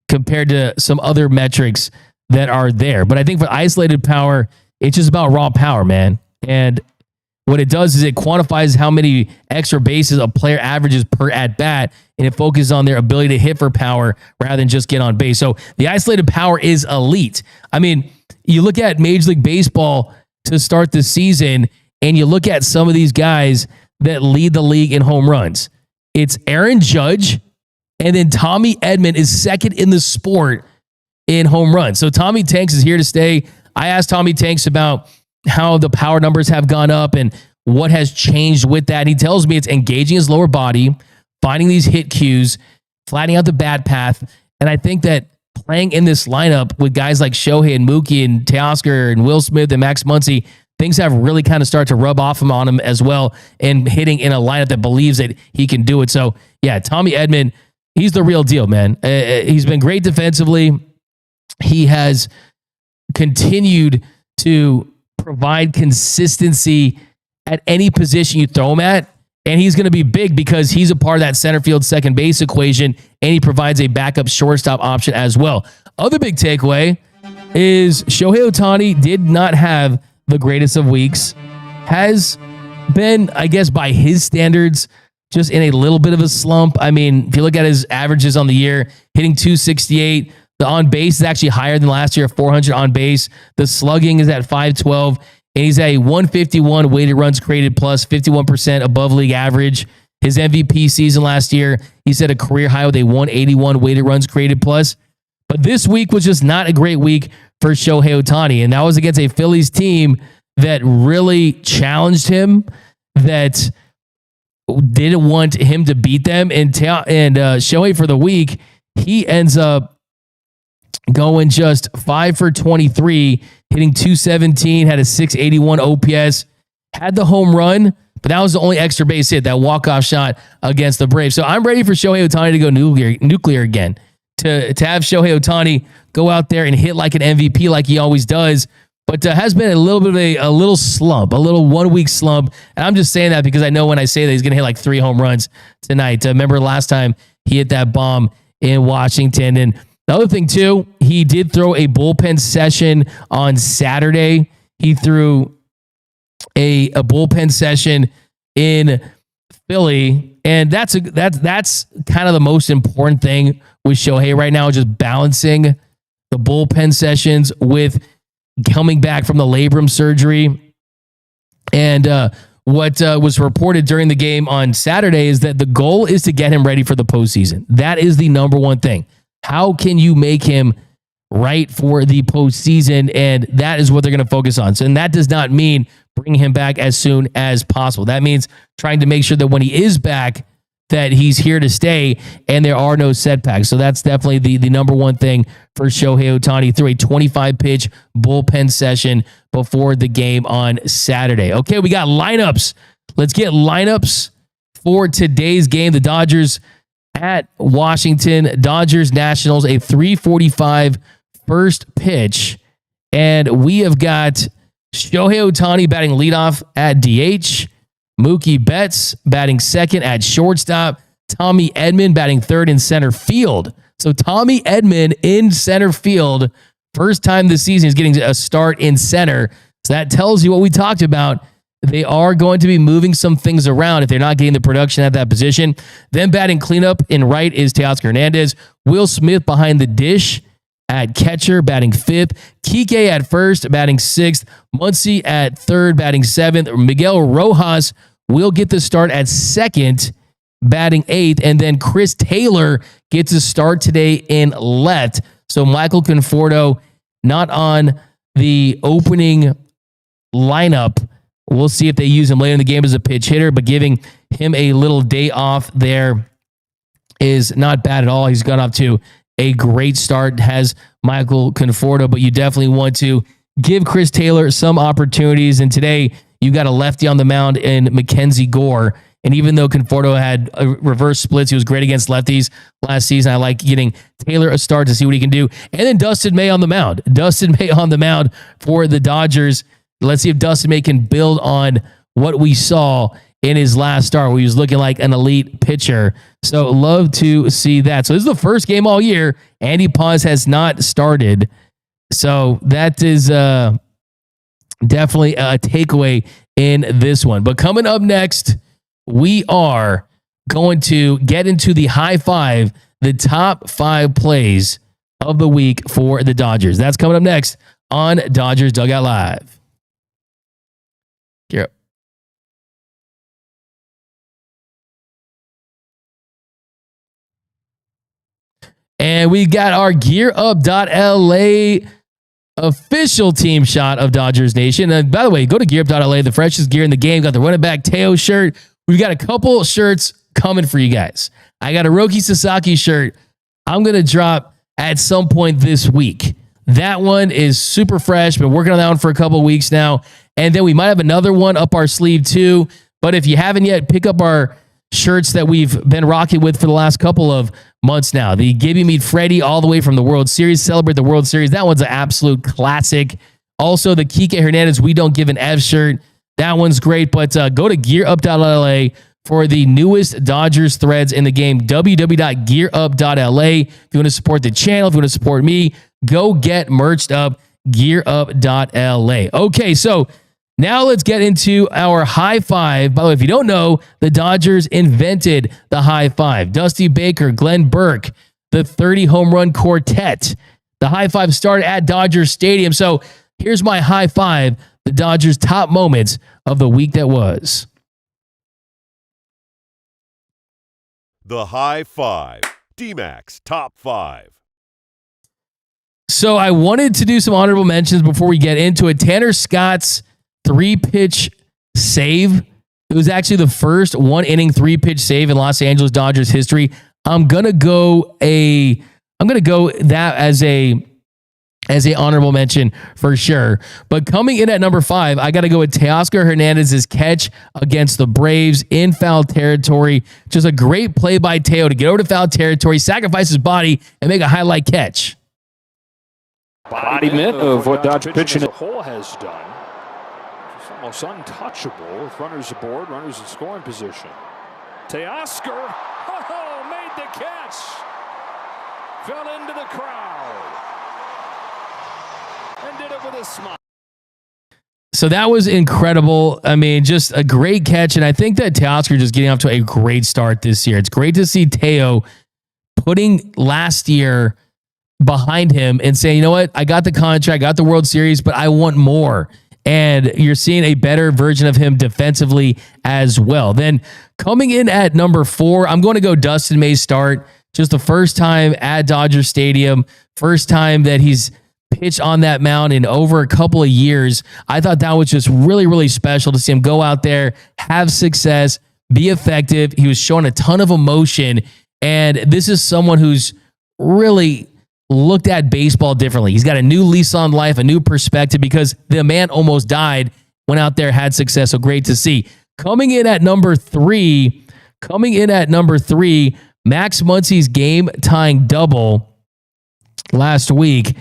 compared to some other metrics that are there. But I think for isolated power, it's just about raw power, man. And what it does is it quantifies how many extra bases a player averages per at bat, and it focuses on their ability to hit for power rather than just get on base. So the isolated power is elite. I mean, you look at Major League Baseball to start the season, and you look at some of these guys that lead the league in home runs. It's Aaron Judge, and then Tommy Edman is second in the sport in home runs. So Tommy Tanks is here to stay. I asked Tommy Tanks about how the power numbers have gone up and what has changed with that. And he tells me it's engaging his lower body, finding these hit cues, flattening out the bat path. And I think that playing in this lineup with guys like Shohei and Mookie and Teoscar and Will Smith and Max Muncy, things have really kind of started to rub off on him as well, and hitting in a lineup that believes that he can do it. So yeah, Tommy Edman, he's the real deal, man. He's been great defensively. He has continued to provide consistency at any position you throw him at. And he's going to be big because he's a part of that center field second base equation, and he provides a backup shortstop option as well. Other big takeaway is Shohei Ohtani did not have the greatest of weeks. Has been, I guess, by his standards, just in a little bit of a slump. I mean, if you look at his averages on the year, hitting 268, the on base is actually higher than last year, 400 on base. The slugging is at 512, and he's at a 151 weighted runs created plus, 51% above league average. His MVP season last year, he set a career high with a 181 weighted runs created plus. But this week was just not a great week for Shohei Ohtani, and that was against a Phillies team that really challenged him, that didn't want him to beat them. And Shohei for the week, he ends up going just 5 for 23, hitting 217, had a 681 OPS, had the home run, but that was the only extra base hit, that walk-off shot against the Braves. So I'm ready for Shohei Ohtani to go nuclear again, to have Shohei Ohtani go out there and hit like an MVP like he always does, but has been a little bit of a little slump, a little 1 week slump. And I'm just saying that because I know when I say that he's going to hit like 3 home runs tonight. Remember last time he hit that bomb in Washington. And the other thing too, he did throw a bullpen session on Saturday. He threw a bullpen session in Philly, and that's kind of the most important thing with Shohei right now, just balancing the bullpen sessions with coming back from the labrum surgery. And what was reported during the game on Saturday is that the goal is to get him ready for the postseason. That is the number one thing. How can you make him right for the postseason? And that is what they're going to focus on. So, and that does not mean bringing him back as soon as possible. That means trying to make sure that when he is back, that he's here to stay and there are no setbacks. So that's definitely the number one thing for Shohei Ohtani through a 25-pitch bullpen session before the game on Saturday. Okay, we got lineups. Let's get lineups for today's game. The Dodgers at Washington. Dodgers Nationals, a 3:45 first pitch. And we have got Shohei Ohtani batting leadoff at DH. Mookie Betts batting second at shortstop. Tommy Edman batting third in center field. So Tommy Edman in center field. First time this season is getting a start in center. So that tells you what we talked about. They are going to be moving some things around if they're not getting the production at that position. Then batting cleanup in right is Teoscar Hernández. Will Smith behind the dish at catcher, batting fifth. Kike at first, batting sixth. Muncy at third, batting seventh. Miguel Rojas will get the start at second, batting eighth. And then Chris Taylor gets a start today in left. So Michael Conforto not on the opening lineup. We'll see if they use him later in the game as a pitch hitter, but giving him a little day off there is not bad at all. He's gone off to a great start, has Michael Conforto, but you definitely want to give Chris Taylor some opportunities. And today you got a lefty on the mound in Mackenzie Gore. And even though Conforto had a reverse splits, he was great against lefties last season. I like getting Taylor a start to see what he can do. And then Dustin May on the mound. Dustin May on the mound for the Dodgers. Let's see if Dustin May can build on what we saw in his last start, where he was looking like an elite pitcher. So love to see that. So this is the first game all year. Andy Paz has not started. So that is definitely a takeaway in this one. But coming up next, we are going to get into the high five, the top 5 plays of the week for the Dodgers. That's coming up next on Dodgers Dugout Live. Gear up. And we got our GearUp.LA official team shot of Dodgers Nation. And by the way, go to GearUp.LA, the freshest gear in the game. Got the running back Teo shirt. We've got a couple shirts coming for you guys. I got a Roki Sasaki shirt I'm going to drop at some point this week. That one is super fresh. Been working on that one for a couple of weeks now. And then we might have another one up our sleeve too. But if you haven't yet, pick up our shirts that we've been rocking with for the last couple of months now. The Gibby Meet Freddie all the way from the World Series. Celebrate the World Series. That one's an absolute classic. Also, the Kike Hernandez We Don't Give an F shirt. That one's great. But go to GearUp.LA for the newest Dodgers threads in the game. www.gearup.la. If you want to support the channel, if you want to support me, go get merched up. GearUp.la. Okay, so now let's get into our high five. By the way, if you don't know, the Dodgers invented the high five. Dusty Baker, Glenn Burke, the 30 home run quartet. The high five started at Dodger Stadium. So here's my high five, the Dodgers' top moments of the week that was. The high five. D-Mac's top 5. So I wanted to do some honorable mentions before we get into it. Tanner Scott's 3-pitch save. It was actually the first 1-inning 3-pitch save in Los Angeles Dodgers history. I'm gonna go that as a honorable mention for sure. But coming in at number 5, I got to go with Teoscar Hernandez's catch against the Braves in foul territory. Just a great play by Teo to get over to foul territory, sacrifice his body, and make a highlight catch. Body myth of what Dodger pitching as a whole has done. It's almost untouchable with runners aboard, runners in scoring position. Teoscar made the catch. Fell into the crowd. And did it with a smile. So that was incredible. I mean, just a great catch. And I think that Teoscar just getting off to a great start this year. It's great to see Teo putting last year behind him and saying, you know what, I got the contract, got the World Series, but I want more. and you're seeing a better version of him defensively as well. Then coming in at number 4, I'm going to go Dustin May's start. Just the first time at Dodger Stadium, first time that he's pitched on that mound in over a couple of years. I thought that was just really, really special to see him go out there, have success, be effective. He was showing a ton of emotion, and this is someone who's really looked at baseball differently. He's got a new lease on life, a new perspective, because the man almost died, went out there, had success. So great to see. Coming in at number 3, Max Muncy's game-tying double last week.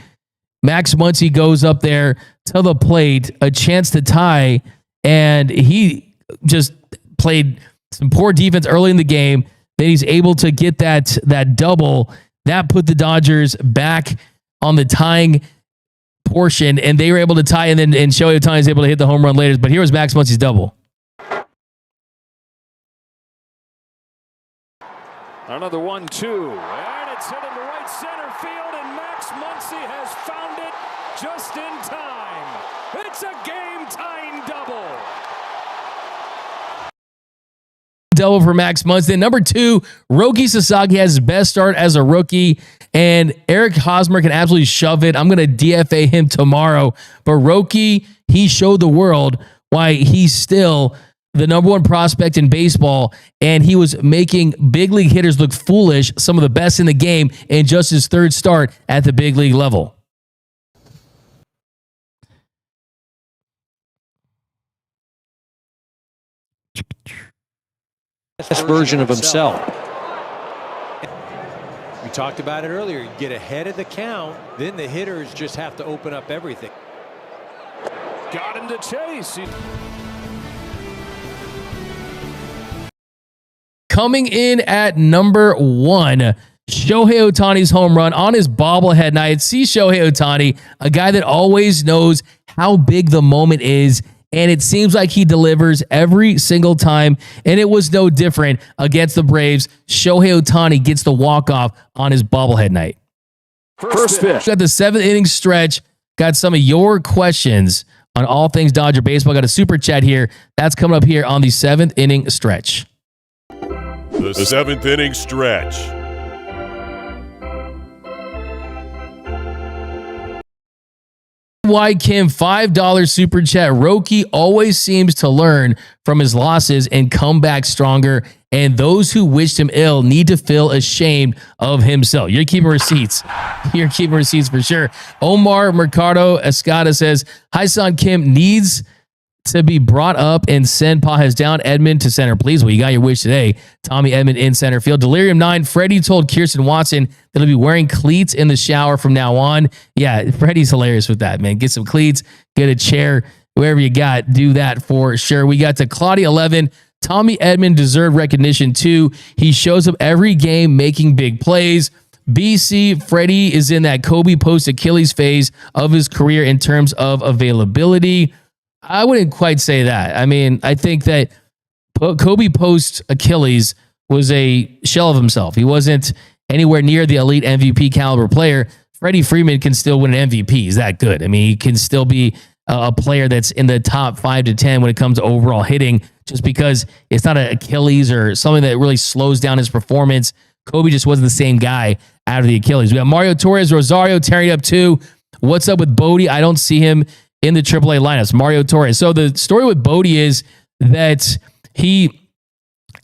Max Muncy goes up there to the plate, a chance to tie, and he just played some poor defense early in the game. Then he's able to get that double. That put the Dodgers back on the tying portion, and they were able to tie, and then Shohei Ohtani is able to hit the home run later. But here was Max Muncy's double. Another 1-2, and it's hit into right center field, and Max Muncy has found it just in time. It's a game-tying double. Double for Max Muncy. Then number 2, Roki Sasaki has his best start as a rookie, and Eric Hosmer can absolutely shove it. I'm going to DFA him tomorrow. But Roki, he showed the world why he's still the number 1 prospect in baseball, and he was making big league hitters look foolish, some of the best in the game, in just his 3rd start at the big league level. Best version of himself. We talked about it earlier. You get ahead of the count, then the hitters just have to open up everything. Got him to chase. Coming in at number 1, Shohei Ohtani's home run on his bobblehead night. See Shohei Ohtani, a guy that always knows how big the moment is, and it seems like he delivers every single time, and it was no different against the Braves. Shohei Ohtani gets the walk-off on his bobblehead night. First pitch. Got the 7th inning stretch. Got some of your questions on all things Dodger baseball. Got a super chat here. That's coming up here on the 7th inning stretch. The 7th inning stretch. Kim, $5 super chat. Roki always seems to learn from his losses and come back stronger, and those who wished him ill need to feel ashamed of himself. You're keeping receipts. You're keeping receipts for sure. Omar Mercado Escada says, Hyeseong Kim needs to be brought up and send Pajes down. Edman to center, please. Well, you got your wish today. Tommy Edman in center field. Delirium 9. Freddie told Kirsten Watson that he'll be wearing cleats in the shower from now on. Yeah, Freddie's hilarious with that, man. Get some cleats, get a chair, wherever you got, do that for sure. We got to Claudia 11. Tommy Edman deserved recognition too. He shows up every game making big plays. BC, Freddie is in that Kobe post Achilles phase of his career in terms of availability. I wouldn't quite say that. I mean, I think that Kobe post Achilles was a shell of himself. He wasn't anywhere near the elite MVP caliber player. Freddie Freeman can still win an MVP. He's that good. I mean, he can still be a player that's in the top 5 to 10 when it comes to overall hitting, just because it's not an Achilles or something that really slows down his performance. Kobe just wasn't the same guy out of the Achilles. We got Mario Torres, Rosario tearing up too. What's up with Bodie? I don't see him in the AAA lineups. Mario Torres. So the story with Bodie is that he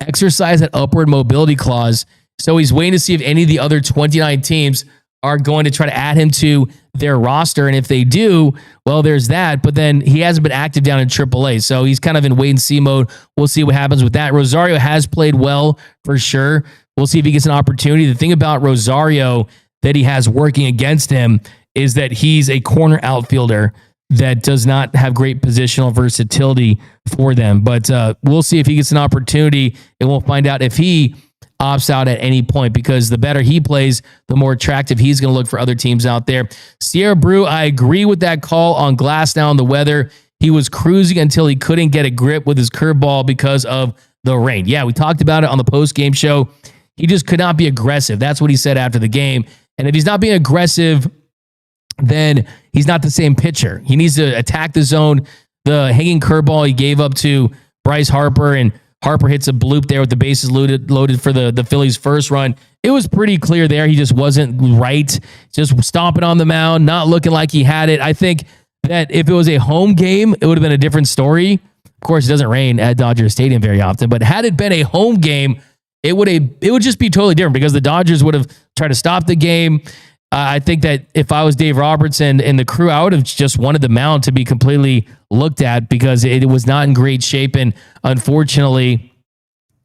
exercised that upward mobility clause. So he's waiting to see if any of the other 29 teams are going to try to add him to their roster. And if they do, well, there's that. But then he hasn't been active down in AAA. So he's kind of in wait and see mode. We'll see what happens with that. Rosario has played well for sure. We'll see if he gets an opportunity. The thing about Rosario that he has working against him is that he's a corner outfielder that does not have great positional versatility for them. But we'll see if he gets an opportunity, and we'll find out if he opts out at any point, because the better he plays, the more attractive he's going to look for other teams out there. Sierra Brew, I agree with that call on Glass now in the weather. He was cruising until he couldn't get a grip with his curveball because of the rain. Yeah, we talked about it on the post-game show. He just could not be aggressive. That's what he said after the game. And if he's not being aggressive, then he's not the same pitcher. He needs to attack the zone the hanging curveball he gave up to Bryce Harper, and Harper hits a bloop there with the bases loaded for the Phillies' first run. It was pretty clear there. He just wasn't right. Just stomping on the mound, not looking like he had it. I think that if it was a home game, it would have been a different story. Of course, it doesn't rain at Dodger Stadium very often, but had it been a home game, it would just be totally different because the Dodgers would have tried to stop the game. I think that if I was Dave Roberts and the crew, I would have just wanted the mound to be completely looked at because it was not in great shape. And unfortunately,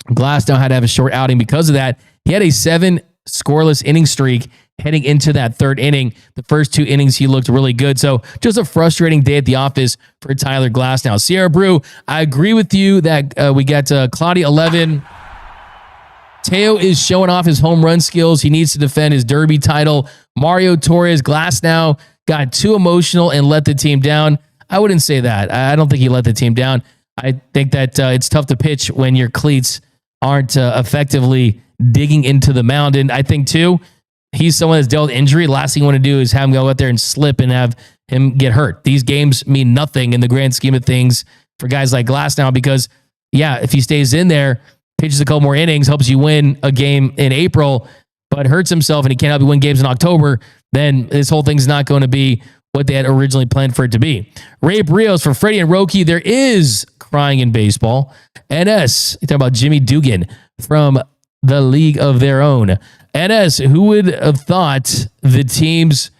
Glasnow had to have a short outing because of that. He had a 7 scoreless inning streak heading into that third inning. The first 2 innings, he looked really good. So just a frustrating day at the office for Tyler Glasnow. Sierra Brew, I agree with you that we got Claudia 11. Teo is showing off his home run skills. He needs to defend his Derby title. Mario Torres, Glasnow got too emotional and let the team down. I wouldn't say that. I don't think he let the team down. I think that it's tough to pitch when your cleats aren't effectively digging into the mound. And I think, too, he's someone that's dealt with injury. Last thing you want to do is have him go out there and slip and have him get hurt. These games mean nothing in the grand scheme of things for guys like Glasnow because, yeah, if he stays in there, pitches a couple more innings, helps you win a game in April, but hurts himself and he can't help you win games in October, then this whole thing's not going to be what they had originally planned for it to be. Ray Brios for Freddie and Roki. There is crying in baseball. NS, you talk about Jimmy Dugan from the League of Their Own. NS, who would have thought the teams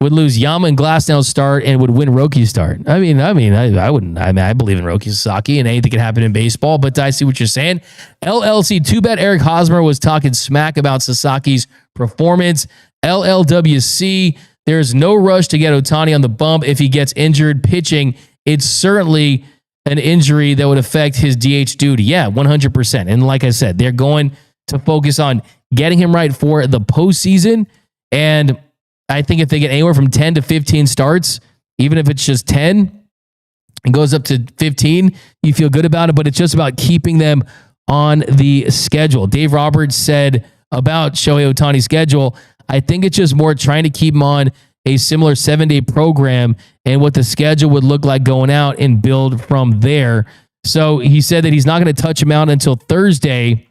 would lose Yama and Glasnow's start and would win Roki's start? I wouldn't. I believe in Roki Sasaki and anything can happen in baseball, but I see what you're saying. LLC, too bad Eric Hosmer was talking smack about Sasaki's performance. LLWC, there's no rush to get Ohtani on the bump if he gets injured pitching. It's certainly an injury that would affect his DH duty. Yeah, 100%. And like I said, they're going to focus on getting him right for the postseason. And I think if they get anywhere from 10 to 15 starts, even if it's just 10 and goes up to 15, you feel good about it, but it's just about keeping them on the schedule. Dave Roberts said about Shohei Ohtani's schedule, I think it's just more trying to keep him on a similar 7-day program and what the schedule would look like going out and build from there. So he said that he's not going to touch him out until Thursday.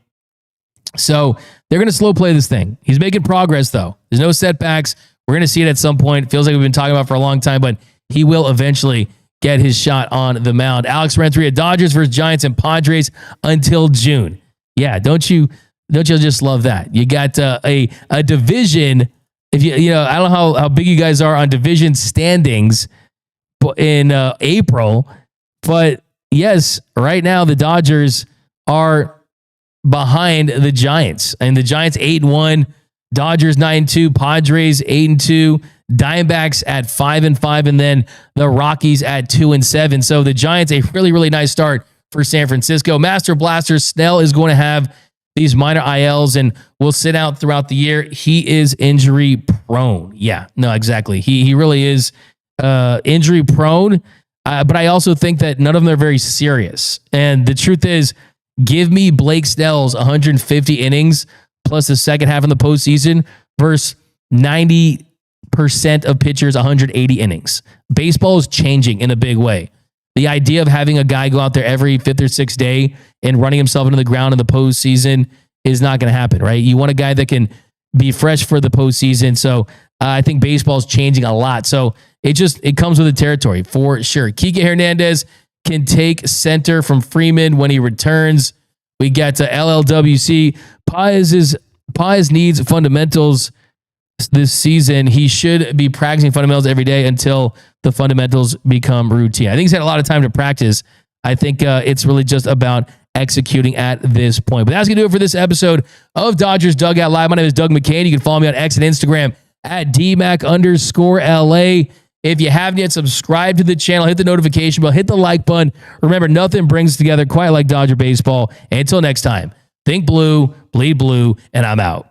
So they're going to slow play this thing. He's making progress, though. There's no setbacks. We're going to see it at some point. It feels like we've been talking about it for a long time, but he will eventually get his shot on the mound. Alex Renteria, Dodgers versus Giants and Padres until June. Yeah, don't you just love that? You got a division. If you know, I don't know how big you guys are on division standings in April, but yes, right now the Dodgers are behind the Giants, and the Giants 8-1, Dodgers 9-2, Padres 8-2, Diamondbacks at 5-5, and then the Rockies at 2-7. So the Giants, a really, really nice start for San Francisco. Master Blaster Snell is going to have these minor ILs and will sit out throughout the year. He is injury prone. Yeah, no, exactly. He really is injury prone. But I also think that none of them are very serious. And the truth is, give me Blake Snell's 150 innings plus the second half in the postseason versus 90% of pitchers 180 innings. Baseball is changing in a big way. The idea of having a guy go out there every 5th or 6th day and running himself into the ground in the postseason is not going to happen, right? You want a guy that can be fresh for the postseason. So I think baseball is changing a lot. So it comes with the territory for sure. Kike Hernandez can take center from Freeman when he returns. We got to LLWC. Paez needs fundamentals this season. He should be practicing fundamentals every day until the fundamentals become routine. I think he's had a lot of time to practice. I think it's really just about executing at this point. But that's going to do it for this episode of Dodgers Dugout Live. My name is Doug McKain. You can follow me on X and Instagram at DMac_LA. If you haven't yet, subscribe to the channel, hit the notification bell, hit the like button. Remember, nothing brings together quite like Dodger baseball. And until next time, think blue, bleed blue, and I'm out.